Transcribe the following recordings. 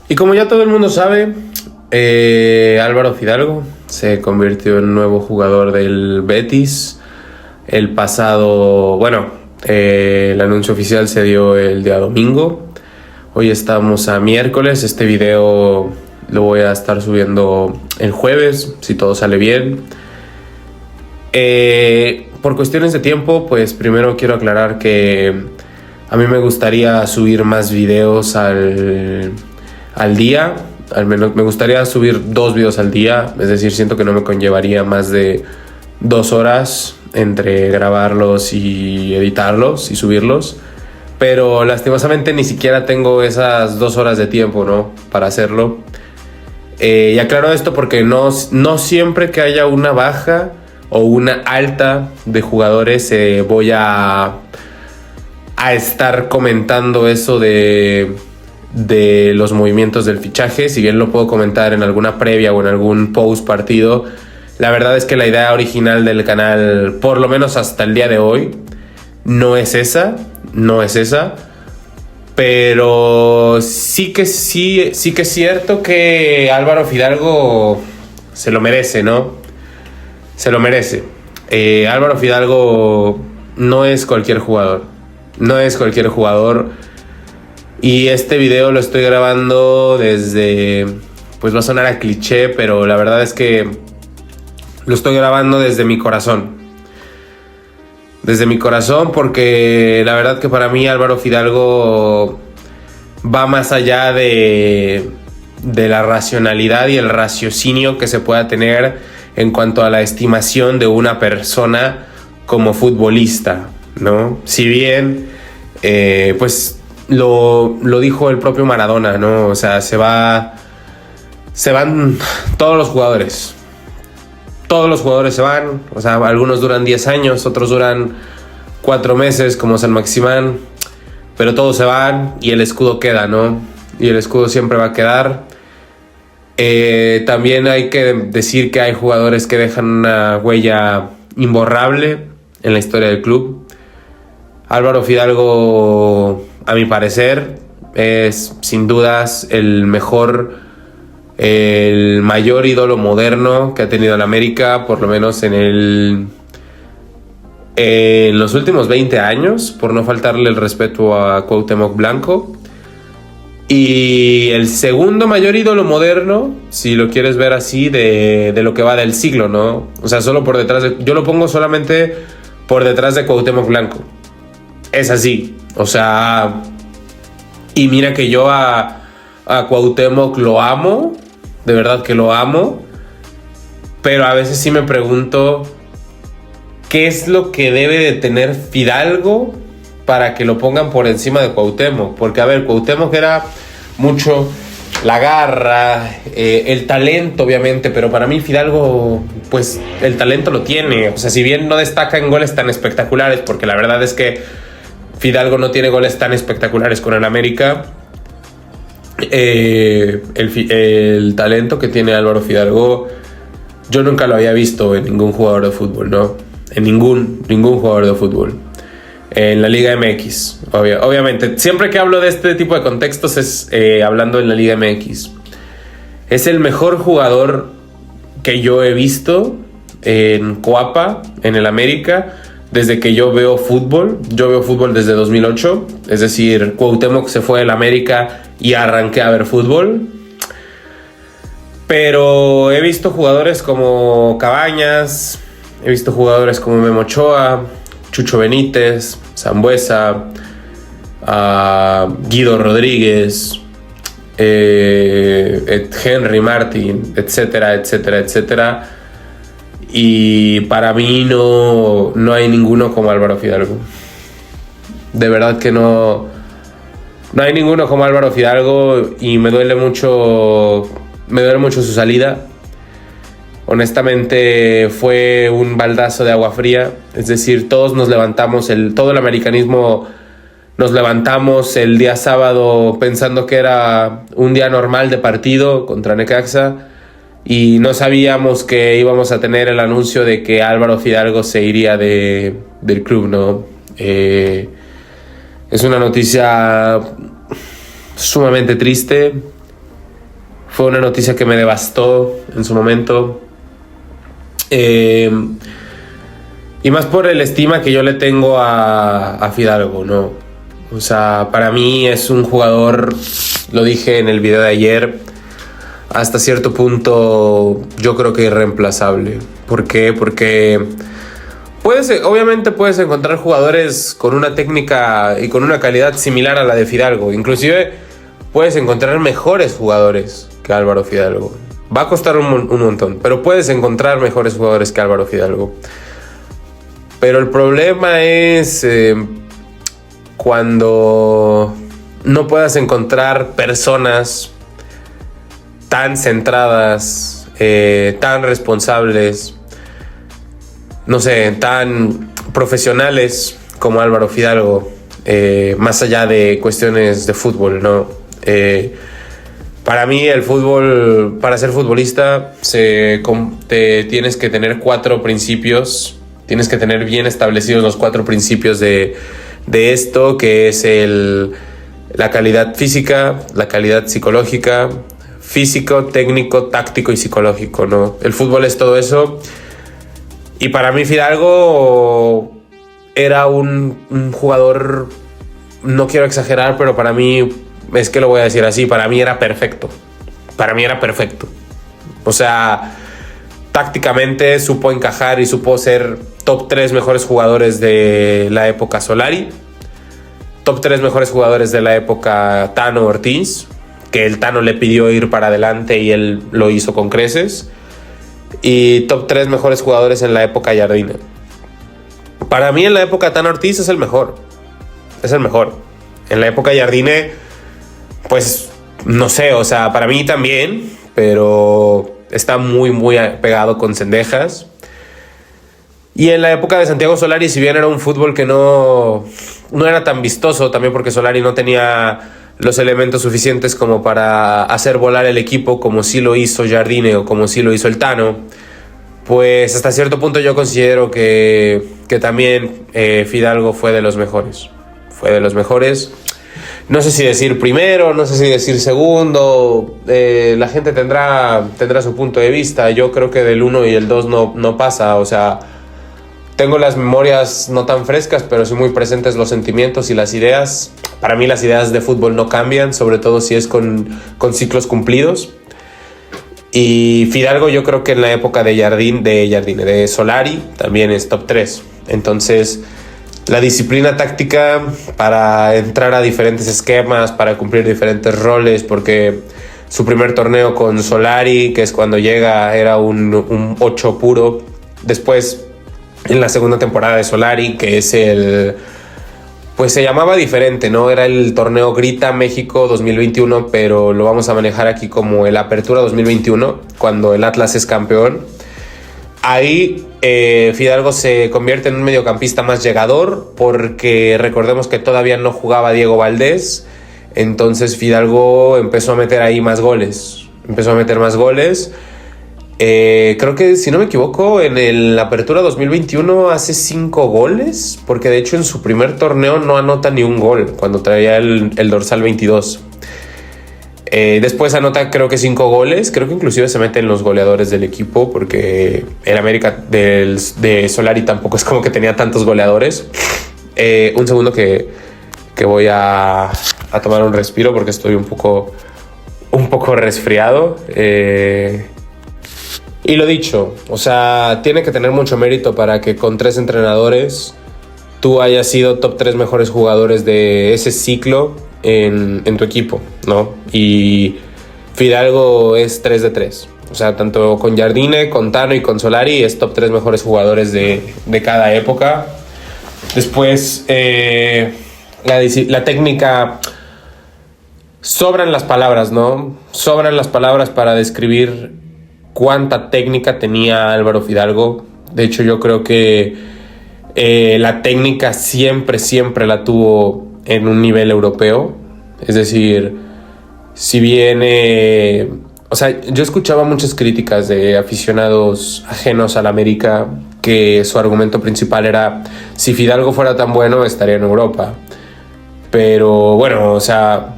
Y como ya todo el mundo sabe, Álvaro Fidalgo se convirtió en nuevo jugador del Betis. El pasado, el anuncio oficial se dio el día domingo. Hoy estamos a miércoles. Este video lo voy a estar subiendo el jueves, si todo sale bien. Por cuestiones de tiempo, pues primero quiero aclarar que a mí me gustaría subir más videos al día. Al menos me gustaría subir 2 videos al día. Es decir, siento que no me conllevaría más de 2 horas entre grabarlos y editarlos y subirlos. Pero lastimosamente ni siquiera tengo esas 2 horas de tiempo, ¿no?, para hacerlo. Y aclaro esto porque no siempre que haya una baja o una alta de jugadores voy a estar comentando eso de los movimientos del fichaje. Si bien lo puedo comentar en alguna previa o en algún post partido, la verdad es que la idea original del canal, por lo menos hasta el día de hoy, no es esa. Pero sí que es cierto que Álvaro Fidalgo se lo merece, ¿no? Se lo merece. Álvaro Fidalgo no es cualquier jugador. Y este video lo estoy grabando desde... Pues va a sonar a cliché, pero la verdad es que lo estoy grabando desde mi corazón. Desde mi corazón, porque la verdad que para mí Álvaro Fidalgo va más allá de la racionalidad y el raciocinio que se pueda tener en cuanto a la estimación de una persona como futbolista, ¿no? Si bien, pues lo dijo el propio Maradona, ¿no? O sea, se van todos los jugadores. Todos los jugadores se van. O sea, algunos duran 10 años, otros duran 4 meses, como San Maximán. Pero todos se van y el escudo queda, ¿no? Y el escudo siempre va a quedar. También hay que decir que hay jugadores que dejan una huella imborrable en la historia del club. Álvaro Fidalgo, a mi parecer, es sin dudas el mayor ídolo moderno que ha tenido el América, por lo menos en los últimos 20 años, por no faltarle el respeto a Cuauhtémoc Blanco. Y el segundo mayor ídolo moderno, si lo quieres ver así, de lo que va del siglo, ¿no? O sea, solo por detrás yo lo pongo solamente por detrás de Cuauhtémoc Blanco. Es así, o sea... Y mira que yo a Cuauhtémoc lo amo, de verdad que lo amo, pero a veces sí me pregunto qué es lo que debe de tener Fidalgo para que lo pongan por encima de Cuauhtémoc. Porque, a ver, Cuauhtémoc era mucho la garra, el talento, obviamente, pero para mí Fidalgo, pues, el talento lo tiene. O sea, si bien no destaca en goles tan espectaculares, porque la verdad es que Fidalgo no tiene goles tan espectaculares con el América, el talento que tiene Álvaro Fidalgo, yo nunca lo había visto en ningún jugador de fútbol, ¿no? En ningún jugador de fútbol. En la Liga MX, obviamente. Siempre que hablo de este tipo de contextos es hablando en la Liga MX. Es el mejor jugador que yo he visto en Coapa, en el América, desde que yo veo fútbol. Yo veo fútbol desde 2008. Es decir, Cuauhtémoc se fue del América y arranqué a ver fútbol. Pero he visto jugadores como Cabañas, he visto jugadores como Memo Ochoa, Chucho Benítez, Sambueza, Guido Rodríguez, Henry Martin, etcétera. Y para mí no hay ninguno como Álvaro Fidalgo. De verdad que no hay ninguno como Álvaro Fidalgo, y me duele mucho su salida. Honestamente fue un baldazo de agua fría. Es decir, todos nos levantamos, todo el americanismo nos levantamos el día sábado pensando que era un día normal de partido contra Necaxa, y no sabíamos que íbamos a tener el anuncio de que Álvaro Fidalgo se iría del club, ¿no? Es una noticia sumamente triste. fue una noticia que me devastó en su momento. Y más por el estima que yo le tengo a Fidalgo, ¿no? O sea, para mí es un jugador, lo dije en el video de ayer, hasta cierto punto yo creo que irreemplazable. ¿Por qué? Porque obviamente puedes encontrar jugadores con una técnica y con una calidad similar a la de Fidalgo. Inclusive puedes encontrar mejores jugadores que Álvaro Fidalgo. Va a costar un montón, pero puedes encontrar mejores jugadores que Álvaro Fidalgo. Pero el problema es cuando no puedas encontrar personas tan centradas, tan responsables, no sé, tan profesionales como Álvaro Fidalgo, más allá de cuestiones de fútbol, ¿no? Para mí el fútbol, para ser futbolista, tienes que tener 4 principios, tienes que tener bien establecidos los 4 principios de esto, que es la calidad física, la calidad psicológica, físico, técnico, táctico y psicológico, ¿no? El fútbol es todo eso. Y para mí Fidalgo era un jugador, no quiero exagerar, pero para mí, es que lo voy a decir así, para mí era perfecto. Para mí era perfecto. O sea, tácticamente supo encajar y supo ser top 3 mejores jugadores de la época Solari, top 3 mejores jugadores de la época Tano Ortiz, que el Tano le pidió ir para adelante y él lo hizo con creces, y top 3 mejores jugadores en la época Jardine. Para mí en la época Tano Ortiz es el mejor. Es el mejor. En la época Jardine, pues no sé, o sea, para mí también, pero está muy pegado con Cendejas. Y en la época de Santiago Solari, si bien era un fútbol que no era tan vistoso, también porque Solari no tenía los elementos suficientes como para hacer volar el equipo como sí lo hizo Jardine o como sí lo hizo el Tano, pues hasta cierto punto yo considero que también Fidalgo fue de los mejores. Fue de los mejores. No sé si decir primero, no sé si decir segundo, la gente tendrá su punto de vista. Yo creo que del 1 y el 2 no pasa, o sea, tengo las memorias no tan frescas, pero sí muy presentes los sentimientos y las ideas. Para mí las ideas de fútbol no cambian, sobre todo si es con ciclos cumplidos. Y Fidalgo yo creo que en la época de Solari también es top 3. Entonces, la disciplina táctica para entrar a diferentes esquemas, para cumplir diferentes roles, porque su primer torneo con Solari, que es cuando llega, era un 8 puro. Después, en la segunda temporada de Solari, que es pues se llamaba diferente, ¿no? Era el torneo Grita México 2021, pero lo vamos a manejar aquí como el Apertura 2021, cuando el Atlas es campeón. Ahí Fidalgo se convierte en un mediocampista más llegador, porque recordemos que todavía no jugaba Diego Valdés, entonces Fidalgo empezó a meter ahí más goles. Creo que, si no me equivoco, en el Apertura 2021 hace 5 goles, porque de hecho en su primer torneo no anota ni un gol, cuando traía el dorsal 22. Después anota creo que 5 goles, creo que inclusive se mete en los goleadores del equipo, porque el América de Solari tampoco es como que tenía tantos goleadores. Un segundo que voy a tomar un respiro porque estoy un poco resfriado. Y lo dicho, o sea, tiene que tener mucho mérito para que con 3 entrenadores tú hayas sido top 3 mejores jugadores de ese ciclo en tu equipo, ¿no? Y Fidalgo es 3 de 3. O sea, tanto con Jardine, con Tano y con Solari es top 3 mejores jugadores de cada época. Después, la técnica... Sobran las palabras, ¿no? Sobran las palabras para describir cuánta técnica tenía Álvaro Fidalgo. De hecho, yo creo que la técnica siempre la tuvo en un nivel europeo. Es decir, si bien... o sea, yo escuchaba muchas críticas de aficionados ajenos al América, que su argumento principal era: si Fidalgo fuera tan bueno, estaría en Europa. Pero bueno, o sea,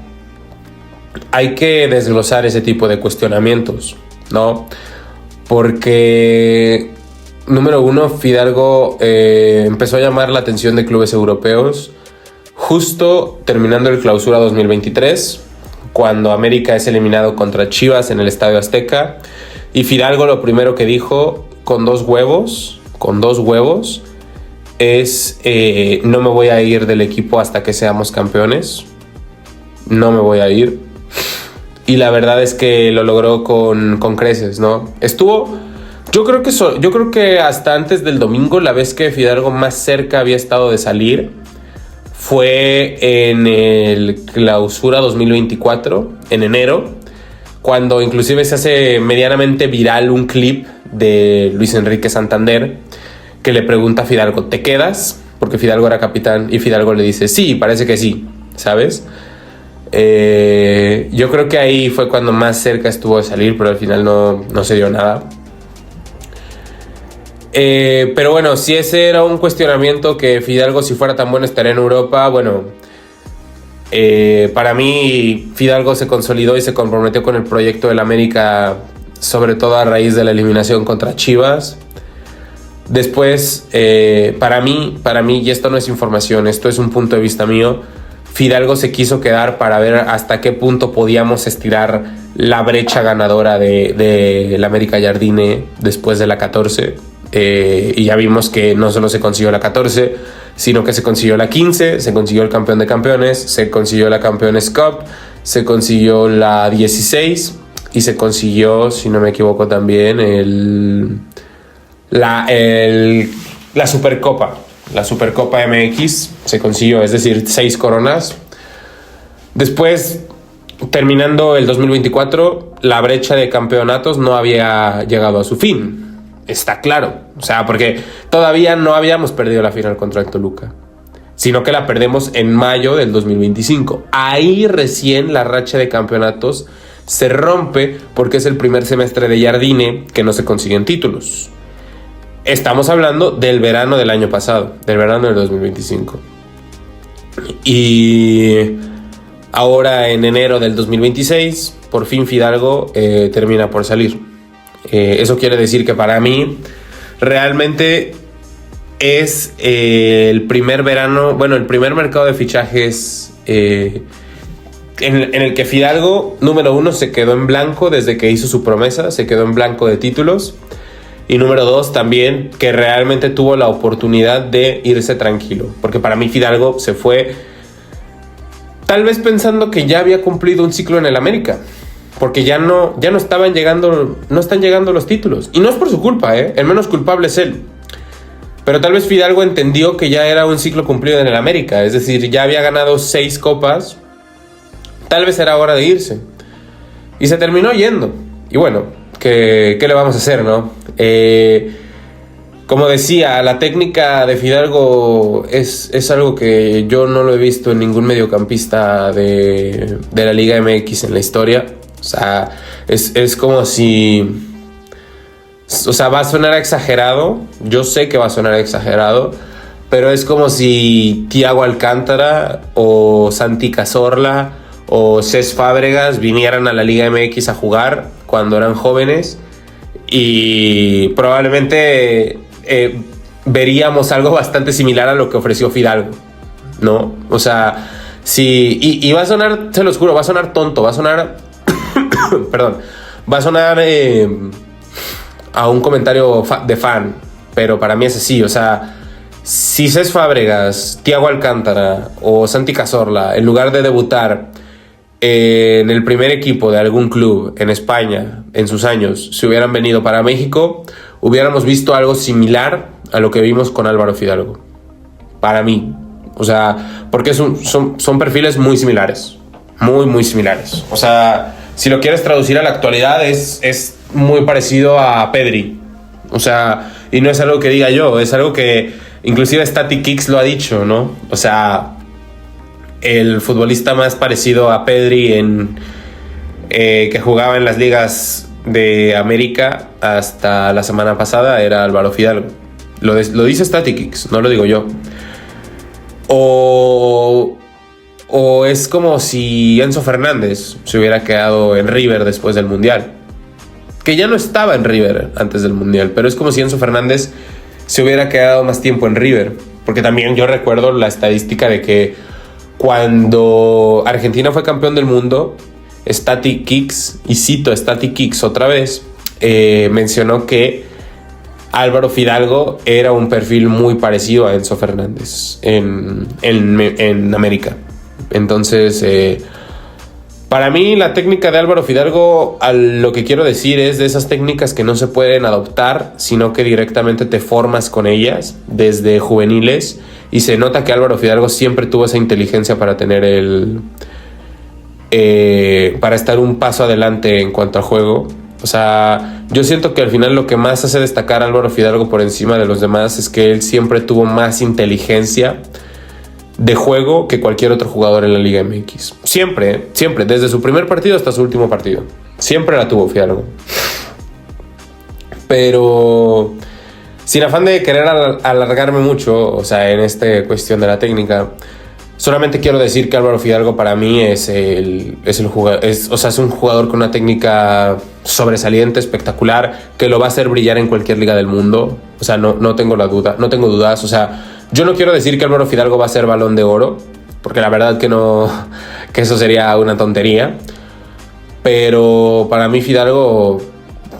hay que desglosar ese tipo de cuestionamientos, ¿no? Porque, número uno, Fidalgo empezó a llamar la atención de clubes europeos justo terminando el Clausura 2023, cuando América es eliminado contra Chivas en el Estadio Azteca, y Fidalgo lo primero que dijo, con dos huevos, es no me voy a ir del equipo hasta que seamos campeones, no me voy a ir. Y la verdad es que lo logró con creces, ¿no? Yo creo que hasta antes del domingo, la vez que Fidalgo más cerca había estado de salir fue en el Clausura 2024, en enero, cuando inclusive se hace medianamente viral un clip de Luis Enrique Santander que le pregunta a Fidalgo, ¿te quedas? Porque Fidalgo era capitán y Fidalgo le dice, sí, parece que sí, ¿sabes? Yo creo que ahí fue cuando más cerca estuvo de salir, pero al final no se dio nada. Pero bueno, si ese era un cuestionamiento, que Fidalgo, si fuera tan bueno, estaría en Europa, bueno, para mí Fidalgo se consolidó y se comprometió con el proyecto del América, sobre todo a raíz de la eliminación contra Chivas. Después, para mí, y esto no es información, esto es un punto de vista mío, Fidalgo se quiso quedar para ver hasta qué punto podíamos estirar la brecha ganadora de la América Jardine después de la 14. Y ya vimos que no solo se consiguió la 14, sino que se consiguió la 15, se consiguió el campeón de campeones, se consiguió la Campeones Cup, se consiguió la 16 y se consiguió, si no me equivoco, también la Supercopa. La Supercopa MX se consiguió, es decir, 6 coronas. Después, terminando el 2024, la brecha de campeonatos no había llegado a su fin. Está claro, o sea, porque todavía no habíamos perdido la final contra el Toluca, sino que la perdemos en mayo del 2025. Ahí recién la racha de campeonatos se rompe, porque es el primer semestre de Jardine que no se consiguen títulos. Estamos hablando del verano del año pasado, del verano del 2025. Y ahora en enero del 2026, por fin Fidalgo termina por salir. Eso quiere decir que para mí realmente es el primer verano, bueno, el primer mercado de fichajes en el que Fidalgo, número uno, se quedó en blanco desde que hizo su promesa, se quedó en blanco de títulos. Y número dos, también que realmente tuvo la oportunidad de irse tranquilo. Porque para mí Fidalgo se fue tal vez pensando que ya había cumplido un ciclo en el América. Porque ya no están llegando los títulos. Y no es por su culpa, el menos culpable es él. Pero tal vez Fidalgo entendió que ya era un ciclo cumplido en el América. Es decir, ya había ganado 6 copas. Tal vez era hora de irse. Y se terminó yendo. Y bueno, ¿qué le vamos a hacer, no? Como decía, la técnica de Fidalgo es algo que yo no lo he visto en ningún mediocampista de la Liga MX en la historia. O sea, es como si... O sea, va a sonar exagerado. Yo sé que va a sonar exagerado. Pero es como si Thiago Alcántara o Santi Cazorla o Cés Fábregas vinieran a la Liga MX a jugar cuando eran jóvenes. Y probablemente veríamos algo bastante similar a lo que ofreció Fidalgo, ¿no? O sea, sí, y va a sonar, se los juro, va a sonar tonto, va a sonar... perdón, va a sonar a un comentario de fan, pero para mí es así. O sea, si Cés Fábregas, Thiago Alcántara o Santi Cazorla, en lugar de debutar en el primer equipo de algún club en España en sus años, si hubieran venido para México, hubiéramos visto algo similar a lo que vimos con Álvaro Fidalgo. Para mí. O sea, porque son perfiles muy similares. Muy similares. O sea, si lo quieres traducir a la actualidad, es muy parecido a Pedri. O sea, y no es algo que diga yo, es algo que inclusive Static Kicks lo ha dicho, ¿no? O sea, el futbolista más parecido a Pedri que jugaba en las ligas de América hasta la semana pasada era Álvaro Fidalgo. Lo dice Static Kicks, no lo digo yo. O O es como si Enzo Fernández se hubiera quedado en River después del Mundial. Que ya no estaba en River antes del Mundial, pero es como si Enzo Fernández se hubiera quedado más tiempo en River. Porque también yo recuerdo la estadística de que cuando Argentina fue campeón del mundo, Static Kicks, y cito Static Kicks otra vez, mencionó que Álvaro Fidalgo era un perfil muy parecido a Enzo Fernández en América. Entonces, para mí la técnica de Álvaro Fidalgo, lo que quiero decir es de esas técnicas que no se pueden adoptar, sino que directamente te formas con ellas desde juveniles, y se nota que Álvaro Fidalgo siempre tuvo esa inteligencia para tener para estar un paso adelante en cuanto al juego. O sea, yo siento que al final lo que más hace destacar a Álvaro Fidalgo por encima de los demás es que él siempre tuvo más inteligencia de juego que cualquier otro jugador en la Liga MX. Siempre, siempre, desde su primer partido hasta su último partido. Siempre la tuvo Fidalgo. Pero sin afán de querer alargarme mucho, o sea, en esta cuestión de la técnica, solamente quiero decir que Álvaro Fidalgo para mí es un jugador con una técnica sobresaliente, espectacular, que lo va a hacer brillar en cualquier liga del mundo. O sea, no tengo dudas. O sea, yo no quiero decir que Álvaro Fidalgo va a ser Balón de Oro, porque la verdad que eso sería una tontería. Pero para mí Fidalgo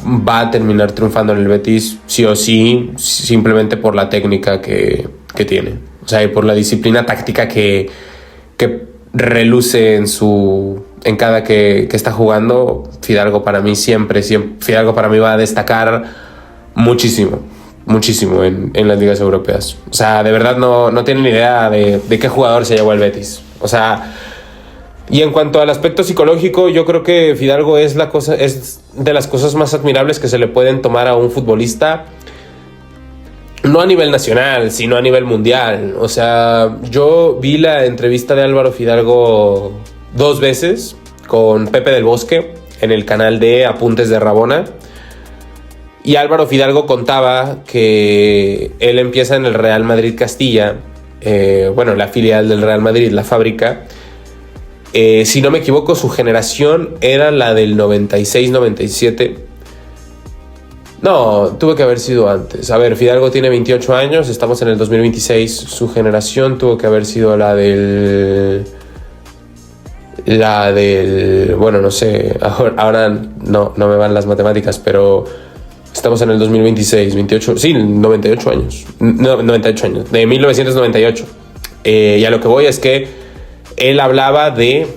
va a terminar triunfando en el Betis sí o sí, simplemente por la técnica que tiene. O sea, y por la disciplina táctica que reluce en cada que está jugando. Fidalgo para mí Fidalgo para mí va a destacar muchísimo en las ligas europeas. O sea, de verdad no tienen ni idea de qué jugador se llevó el Betis. O sea, y en cuanto al aspecto psicológico, yo creo que Fidalgo es de las cosas más admirables que se le pueden tomar a un futbolista. No a nivel nacional, sino a nivel mundial. O sea, yo vi la entrevista de Álvaro Fidalgo 2 veces con Pepe del Bosque en el canal de Apuntes de Rabona. Y Álvaro Fidalgo contaba que él empieza en el Real Madrid Castilla, la filial del Real Madrid, la fábrica. Si no me equivoco, su generación era la del 96-97. No, tuvo que haber sido antes. A ver, Fidalgo tiene 28 años, estamos en el 2026. Su generación tuvo que haber sido la del... Bueno, no sé, ahora no me van las matemáticas, pero estamos en el 2026, 28, sí, 98 años. No, 98 años, de 1998. Y a lo que voy es que él hablaba de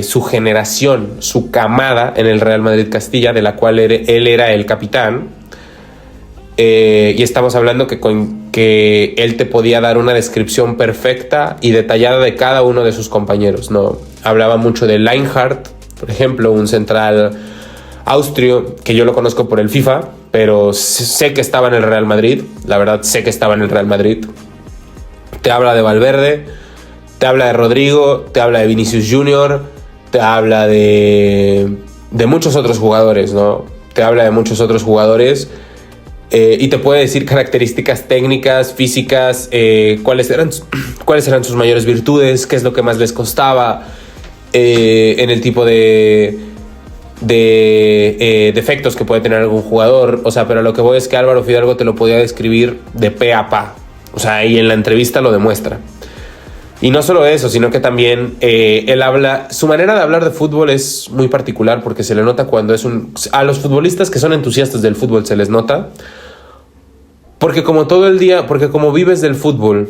su generación, su camada en el Real Madrid Castilla, de la cual él era el capitán. Y estamos hablando que él te podía dar una descripción perfecta y detallada de cada uno de sus compañeros, ¿no? Hablaba mucho de Lienhardt, por ejemplo, un central austrio, que yo lo conozco por el FIFA, pero sé que estaba en el Real Madrid. La verdad, sé que estaba en el Real Madrid. Te habla de Valverde, te habla de Rodrigo, te habla de Vinicius Junior, te habla de muchos otros jugadores, ¿no? Te habla de muchos otros jugadores y te puede decir características técnicas, físicas, cuáles eran sus mayores virtudes, qué es lo que más les costaba, en el tipo de defectos que puede tener algún jugador. O sea, pero lo que voy es que Álvaro Fidalgo te lo podía describir de pe a pa. O sea, y en la entrevista lo demuestra. Y no solo eso, sino que también su manera de hablar de fútbol es muy particular, porque se le nota cuando a los futbolistas que son entusiastas del fútbol se les nota, porque como vives del fútbol,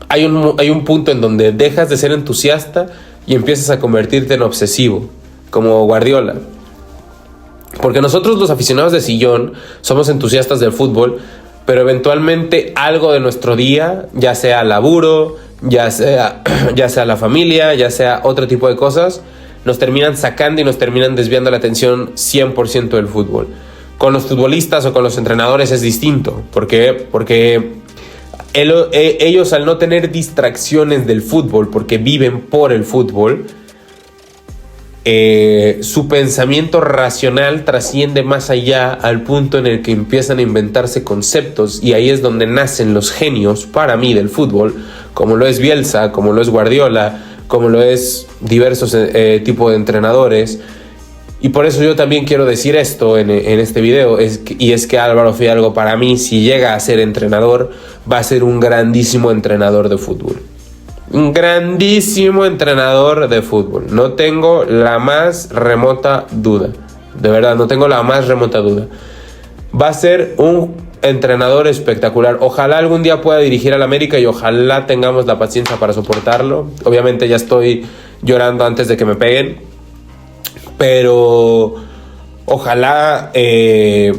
hay un punto en donde dejas de ser entusiasta y empiezas a convertirte en obsesivo, como Guardiola. Porque nosotros, los aficionados de sillón, somos entusiastas del fútbol, pero eventualmente algo de nuestro día, ya sea laburo, ya sea la familia, ya sea otro tipo de cosas, nos terminan sacando y nos terminan desviando la atención 100% del fútbol. Con los futbolistas o con los entrenadores es distinto. ¿Por qué? Porque ellos, al no tener distracciones del fútbol, porque viven por el fútbol, su pensamiento racional trasciende más allá, al punto en el que empiezan a inventarse conceptos, y ahí es donde nacen los genios, para mí, del fútbol, como lo es Bielsa, como lo es Guardiola, como lo es diversos tipos de entrenadores. Y por eso yo también quiero decir esto en este video, es que Álvaro Fidalgo, para mí, si llega a ser entrenador, va a ser un grandísimo entrenador de fútbol. Un grandísimo entrenador de fútbol. No tengo la más remota duda. De verdad, no tengo la más remota duda. Va a ser un entrenador espectacular. Ojalá algún día pueda dirigir al América y ojalá tengamos la paciencia para soportarlo. Obviamente ya estoy llorando antes de que me peguen, pero ojalá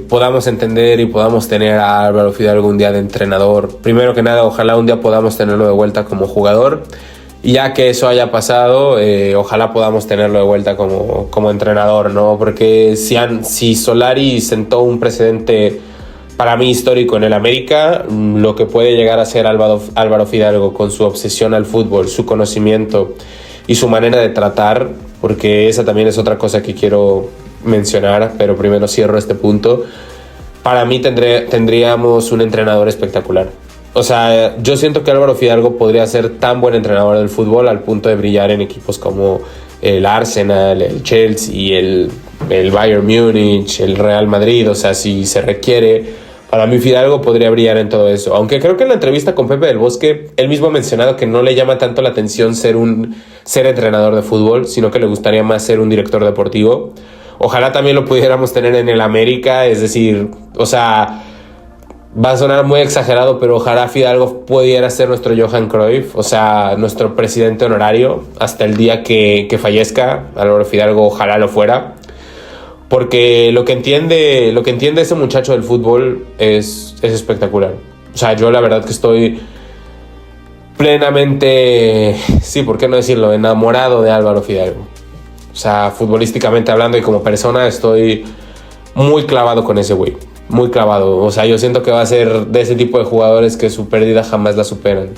podamos entender y podamos tener a Álvaro Fidalgo un día de entrenador. Primero que nada, ojalá un día podamos tenerlo de vuelta como jugador. Y ya que eso haya pasado, ojalá podamos tenerlo de vuelta como entrenador, ¿no? Porque si Solari sentó un precedente para mí histórico en el América, lo que puede llegar a ser Álvaro Fidalgo con su obsesión al fútbol, su conocimiento y su manera de tratar, porque esa también es otra cosa que quiero mencionar, pero primero cierro este punto. Para mí tendríamos un entrenador espectacular. O sea, yo siento que Álvaro Fidalgo podría ser tan buen entrenador del fútbol al punto de brillar en equipos como el Arsenal, el Chelsea, el Bayern Múnich, el Real Madrid. O sea, si se requiere, para mí Fidalgo podría brillar en todo eso. Aunque creo que en la entrevista con Pepe del Bosque, él mismo ha mencionado que no le llama tanto la atención ser entrenador de fútbol, sino que le gustaría más ser un director deportivo. Ojalá también lo pudiéramos tener en el América, es decir, o sea, va a sonar muy exagerado, pero ojalá Fidalgo pudiera ser nuestro Johan Cruyff, o sea, nuestro presidente honorario, hasta el día que fallezca. Álvaro Fidalgo ojalá lo fuera, porque lo que entiende ese muchacho del fútbol es espectacular. O sea, yo la verdad que estoy plenamente, sí, ¿por qué no decirlo?, enamorado de Álvaro Fidalgo. O sea, futbolísticamente hablando y como persona estoy muy clavado con ese güey. Muy clavado. O sea, yo siento que va a ser de ese tipo de jugadores que su pérdida jamás la superan.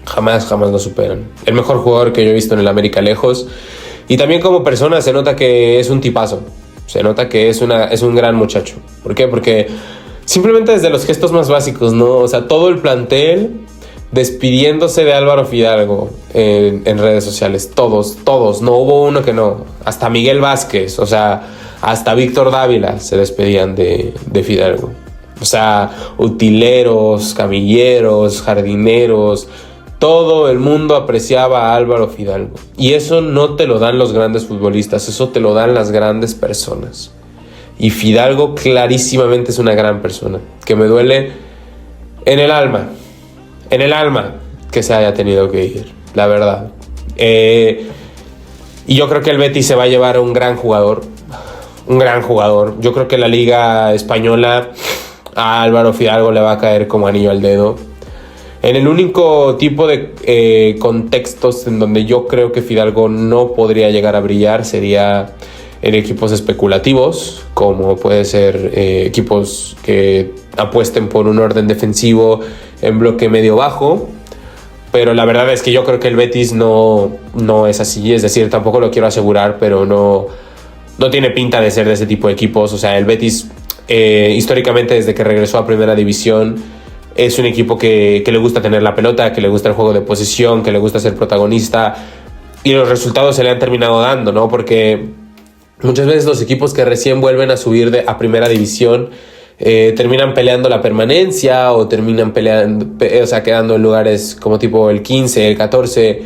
Jamás la superan. El mejor jugador que yo he visto en el América lejos. Y también como persona se nota que es un tipazo. Se nota que es un gran muchacho. ¿Por qué? Porque simplemente desde los gestos más básicos, ¿no? O sea, todo el plantel despidiéndose de Álvaro Fidalgo en redes sociales. Todos. No hubo uno que no. Hasta Miguel Vázquez. O sea, hasta Víctor Dávila se despedían de Fidalgo. O sea, utileros, camilleros, jardineros, todo el mundo apreciaba a Álvaro Fidalgo. Y eso no te lo dan los grandes futbolistas, eso te lo dan las grandes personas. Y Fidalgo clarísimamente es una gran persona, que me duele en el alma que se haya tenido que ir, la verdad. Y yo creo que el Betis se va a llevar a un gran jugador. Yo creo que la Liga Española a Álvaro Fidalgo le va a caer como anillo al dedo. En el único tipo de contextos en donde yo creo que Fidalgo no podría llegar a brillar sería en equipos especulativos, como puede ser equipos que apuesten por un orden defensivo en bloque medio-bajo. Pero la verdad es que yo creo que el Betis no es así. Es decir, tampoco lo quiero asegurar, pero no tiene pinta de ser de ese tipo de equipos. O sea, el Betis históricamente desde que regresó a Primera División es un equipo que le gusta tener la pelota, que le gusta el juego de posesión, que le gusta ser protagonista, y los resultados se le han terminado dando, ¿no? Porque muchas veces los equipos que recién vuelven a subir a Primera División terminan peleando la permanencia o terminan quedando en lugares como tipo el 15, el 14.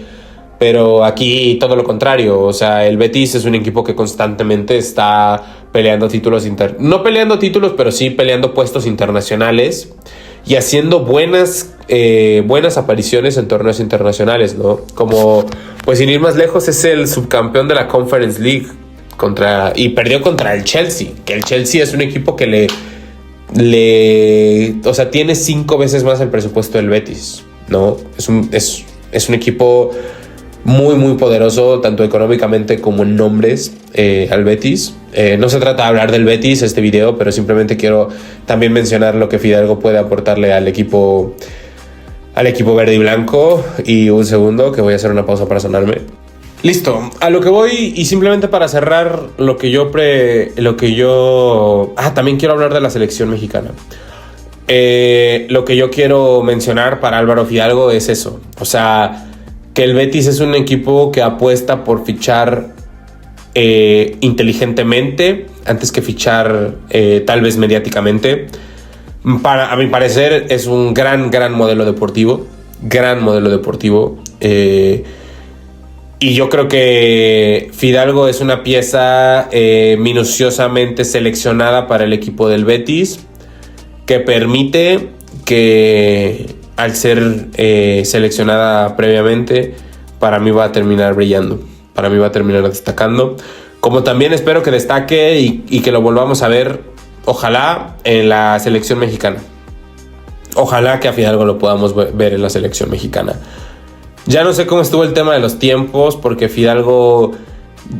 Pero aquí todo lo contrario. O sea, el Betis es un equipo que constantemente está peleando títulos no peleando títulos, pero sí peleando puestos internacionales y haciendo buenas apariciones en torneos internacionales, ¿no? Como, pues sin ir más lejos, es el subcampeón de la Conference League y perdió contra el Chelsea, que el Chelsea es un equipo que o sea, tiene 5 veces más el presupuesto del Betis, ¿no? Es un equipo muy, muy poderoso, tanto económicamente como en nombres, al Betis. No se trata de hablar del Betis este video, pero simplemente quiero también mencionar lo que Fidalgo puede aportarle al equipo verde y blanco. Y un segundo, que voy a hacer una pausa para sonarme. Listo, a lo que voy, y simplemente para cerrar también quiero hablar de la selección mexicana. lo que yo quiero mencionar para Álvaro Fidalgo es eso. O sea, que el Betis es un equipo que apuesta por fichar inteligentemente antes que fichar tal vez mediáticamente. A mi parecer es un gran modelo deportivo. Gran modelo deportivo. Y yo creo que Fidalgo es una pieza minuciosamente seleccionada para el equipo del Betis, que permite que al ser seleccionada previamente, para mí va a terminar brillando, para mí va a terminar destacando, como también espero que destaque y que lo volvamos a ver, ojalá, en la selección mexicana. Ojalá que a Fidalgo lo podamos ver en la selección mexicana. Ya no sé cómo estuvo el tema de los tiempos, porque Fidalgo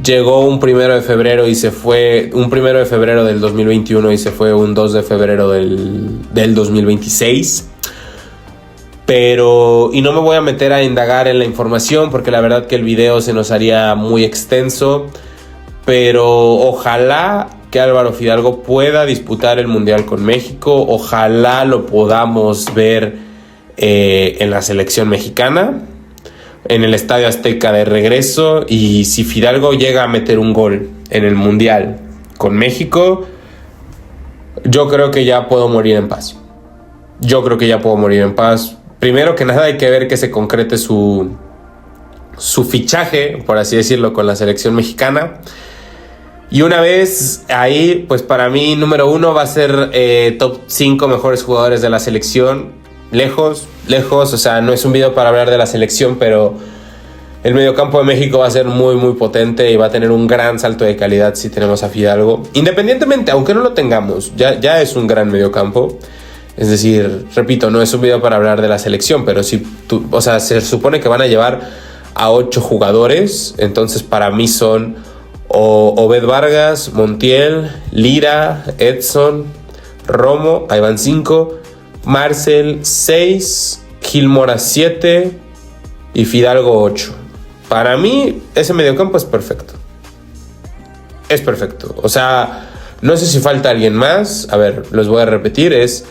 llegó un 1 de febrero y se fue un 1 de febrero del 2021 y se fue un 2 de febrero del 2026. Y no me voy a meter a indagar en la información porque la verdad que el video se nos haría muy extenso. Pero ojalá que Álvaro Fidalgo pueda disputar el Mundial con México. Ojalá lo podamos ver en la selección mexicana, en el Estadio Azteca de regreso. Y si Fidalgo llega a meter un gol en el Mundial con México, yo creo que ya puedo morir en paz. Primero que nada hay que ver que se concrete su fichaje, por así decirlo, con la selección mexicana. Y una vez ahí, pues para mí número 1 va a ser top 5 mejores jugadores de la selección. Lejos, o sea, no es un video para hablar de la selección, pero el mediocampo de México va a ser muy potente y va a tener un gran salto de calidad si tenemos a Fidalgo. Independientemente, aunque no lo tengamos, ya es un gran mediocampo. Es decir, repito, no es un video para hablar de la selección, pero si o sea, se supone que van a llevar a 8 jugadores, entonces para mí son Obed Vargas, Montiel, Lira, Edson, Romo, ahí van 5, Marcel 6, Gil Mora 7 y Fidalgo 8. Para mí ese mediocampo es perfecto. Es perfecto. O sea, no sé si falta alguien más. A ver, los voy a repetir. Es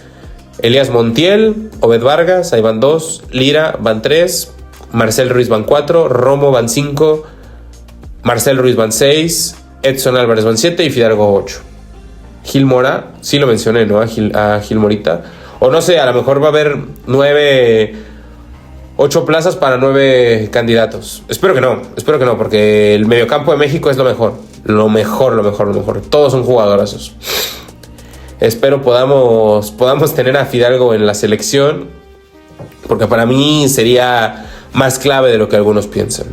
Elías Montiel, Obed Vargas, ahí van 2, Lira van 3, Marcel Ruiz van 4, Romo van 5, Marcel Ruiz van 6, Edson Álvarez van 7 y Fidalgo 8. Gil Mora, sí lo mencioné, ¿no? A Gil Morita. O no sé, a lo mejor va a haber 8 plazas para 9 candidatos. Espero que no, porque el mediocampo de México es lo mejor. Lo mejor. Todos son jugadorazos. Espero podamos tener a Fidalgo en la selección, porque para mí sería más clave de lo que algunos piensan.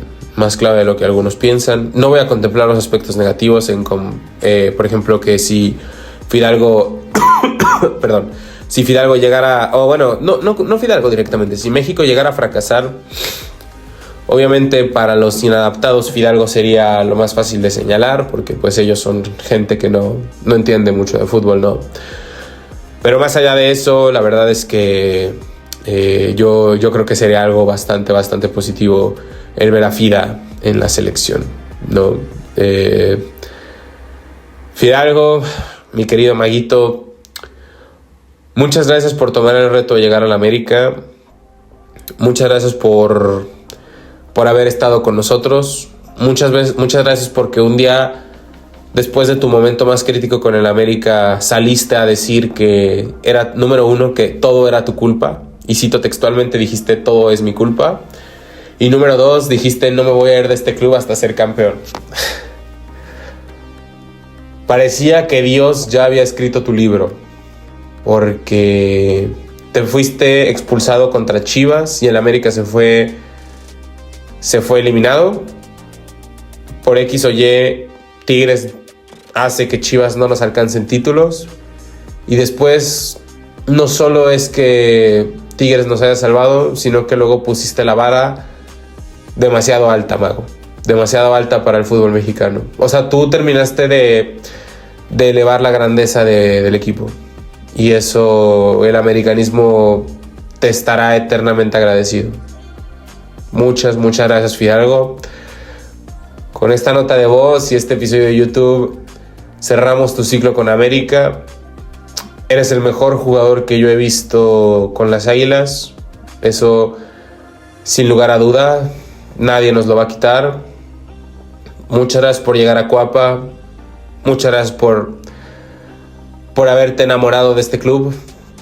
No voy a contemplar los aspectos negativos por ejemplo, que si Fidalgo perdón, si Fidalgo llegara, no Fidalgo directamente, si México llegara a fracasar, obviamente para los inadaptados Fidalgo sería lo más fácil de señalar, porque pues ellos son gente que no entiende mucho de fútbol, ¿no? Pero más allá de eso, la verdad es que yo creo que sería algo bastante positivo el ver a Fida en la selección, ¿no? Fidalgo, mi querido Maguito, muchas gracias por tomar el reto de llegar a la América. Muchas gracias por haber estado con nosotros. Muchas gracias porque un día, después de tu momento más crítico con el América, saliste a decir que era, número 1, que todo era tu culpa. Y cito textualmente, dijiste, todo es mi culpa. Y número 2, dijiste, no me voy a ir de este club hasta ser campeón. Parecía que Dios ya había escrito tu libro, porque te fuiste expulsado contra Chivas y el América se fue eliminado. Por X o Y, Tigres hace que Chivas no nos alcancen títulos. Y después, no solo es que Tigres nos haya salvado, sino que luego pusiste la vara demasiado alta, Mago. Demasiado alta para el fútbol mexicano. O sea, tú terminaste de elevar la grandeza del equipo. Y eso, el americanismo te estará eternamente agradecido. Muchas gracias, Fidalgo. Con esta nota de voz y este episodio de YouTube cerramos tu ciclo con América. Eres el mejor jugador que yo he visto con las Águilas. Eso, sin lugar a duda, nadie nos lo va a quitar. Muchas gracias por llegar a Cuapa. Muchas gracias por haberte enamorado de este club,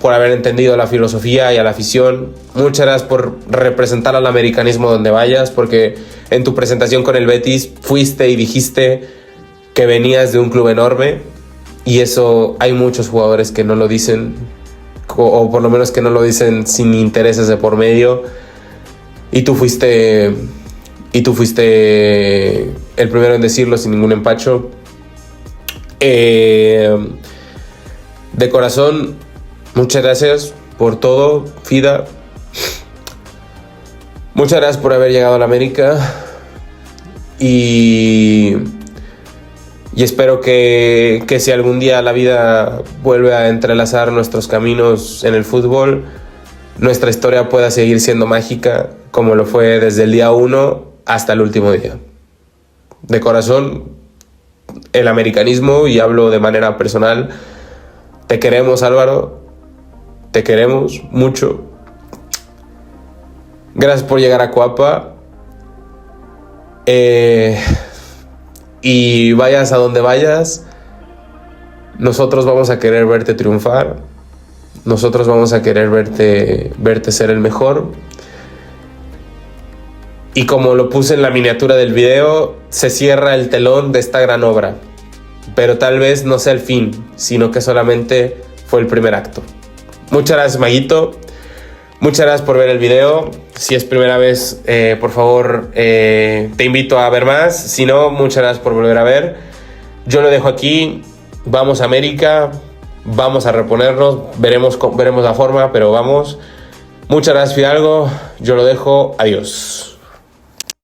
por haber entendido la filosofía y a la afición. Muchas gracias por representar al americanismo donde vayas, porque en tu presentación con el Betis fuiste y dijiste que venías de un club enorme, y eso hay muchos jugadores que no lo dicen, o por lo menos que no lo dicen sin intereses de por medio, y tú fuiste el primero en decirlo sin ningún empacho. De corazón, muchas gracias por todo, Fida. Muchas gracias por haber llegado a la América. Y espero que si algún día la vida vuelve a entrelazar nuestros caminos en el fútbol, nuestra historia pueda seguir siendo mágica, como lo fue desde el día 1 hasta el último día. De corazón, el americanismo, y hablo de manera personal, te queremos, Álvaro. Te queremos mucho. Gracias por llegar a Cuapa. Y vayas a donde vayas, nosotros vamos a querer verte triunfar. Nosotros vamos a querer verte ser el mejor. Y como lo puse en la miniatura del video, se cierra el telón de esta gran obra. Pero tal vez no sea el fin, sino que solamente fue el primer acto. Muchas gracias, Maguito. Muchas gracias por ver el video. Si es primera vez, por favor, te invito a ver más. Si no, muchas gracias por volver a ver. Yo lo dejo aquí. Vamos a América. Vamos a reponernos. Veremos la forma, pero vamos. Muchas gracias, Fidalgo. Yo lo dejo. Adiós.